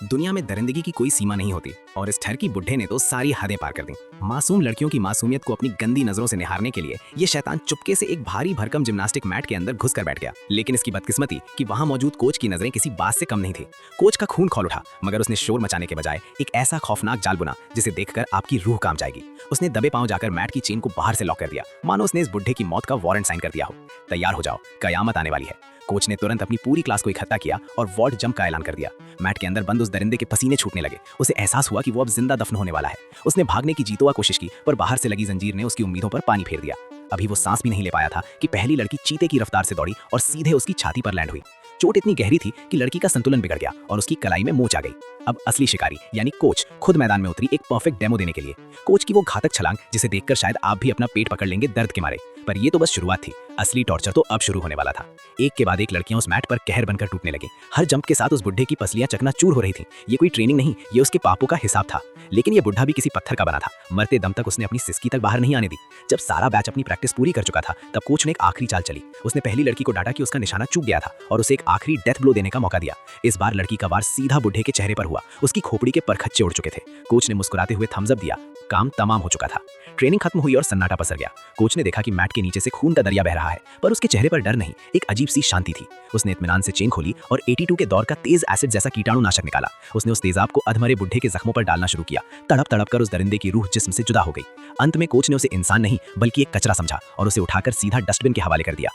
दुनिया में दरिंदगी की कोई सीमा नहीं होती और इस ठरकी बुड्ढे ने तो सारी हदें पार कर दी। मासूम लड़कियों की मासूमियत को अपनी गंदी नजरों से निहारने के लिए ये शैतान चुपके से एक भारी भरकम जिम्नास्टिक मैट के अंदर घुस कर बैठ गया। लेकिन इसकी बदकिस्मती कि वहां मौजूद कोच की नजरें किसी बात से कम नहीं थी। कोच का खून खौल उठा, मगर उसने शोर मचाने के बजाय एक ऐसा खौफनाक जाल बुना जिसे देखकर आपकी रूह काम जाएगी। उसने दबे पांव जाकर मैट की चेन को बाहर से लॉक कर दिया, मानो उसने इस बुड्ढे की मौत का वारंट साइन कर दिया हो। तैयार हो जाओ, कयामत आने वाली है। कोच ने तुरंत अपनी पूरी क्लास को इकट्ठा किया और वार्ड जंप का ऐलान कर दिया। मैट के अंदर बंद उस दरिंदे के पसीने छूटने लगे। उसे एहसास हुआ कि वो अब जिंदा दफन होने वाला है। उसने भागने की जीतोआ कोशिश की, पर बाहर से लगी जंजीर ने उसकी उम्मीदों पर पानी फेर दिया। अभी वो सांस भी नहीं ले पाया था कि पहली लड़की चीते की रफ्तार से दौड़ी और सीधे उसकी छाती पर लैंड हुई। चोट इतनी गहरी थी कि लड़की का संतुलन बिगड़ गया और उसकी कलाई में मोच आ गई। अब असली शिकारी यानी कोच खुद मैदान में उतरी एक परफेक्ट डेमो देने के लिए। कोच की वो घातक छलांग जिसे देखकर शायद आप भी अपना पेट पकड़ लेंगे दर्द के मारे। पर ये तो बस शुरुआत थी, असली टॉर्चर तो अब शुरू होने वाला था। एक के बाद एक लड़कियां उस मैट पर कहर बनकर टूटने लगी। हर जंप के साथ उस बुड्ढे की पसलियां चकनाचूर हो रही थीं। ये कोई ट्रेनिंग नहीं, ये उसके पापों का हिसाब था। लेकिन ये बुड्ढा भी किसी पत्थर का बना था। मरते दम तक उसने अपनी सिसकी तक बाहर नहीं आने दी। जब सारा बैच अपनी प्रैक्टिस पूरी कर चुका था, तब कोच ने एक आखिरी चाल चली। उसने पहली लड़की को डांटा कि उसका निशाना चूक गया था और उसे एक आखिरी डेथ ब्लो देने का मौका दिया। इस बार लड़की का वार सीधा बुड्ढे के चेहरे पर हुआ। उसकी खोपड़ी के परखच्चे उड़ चुके थे। कोच ने मुस्कुराते हुए थम्स अप दिया। काम तमाम हो चुका था। ट्रेनिंग खत्म हुई और सन्नाटा पसर गया। कोच ने देखा कि मैट के नीचे से खून का दरिया बह रहा है, पर उसके चेहरे पर डर नहीं, एक अजीब सी शांति थी। उसने इत्मीनान से चेन खोली और 82 के दौर का तेज एसिड जैसा कीटाणुनाशक निकाला। उसने उस तेजाब को अधमरे बुड्ढे के जख्मों पर डालना शुरू किया। तड़प तड़प कर उस दरिंदे की रूह जिस्म से जुदा हो गई। अंत में कोच ने उसे इंसान नहीं बल्कि एक कचरा समझा और उसे उठाकर सीधा डस्टबिन के हवाले कर दिया।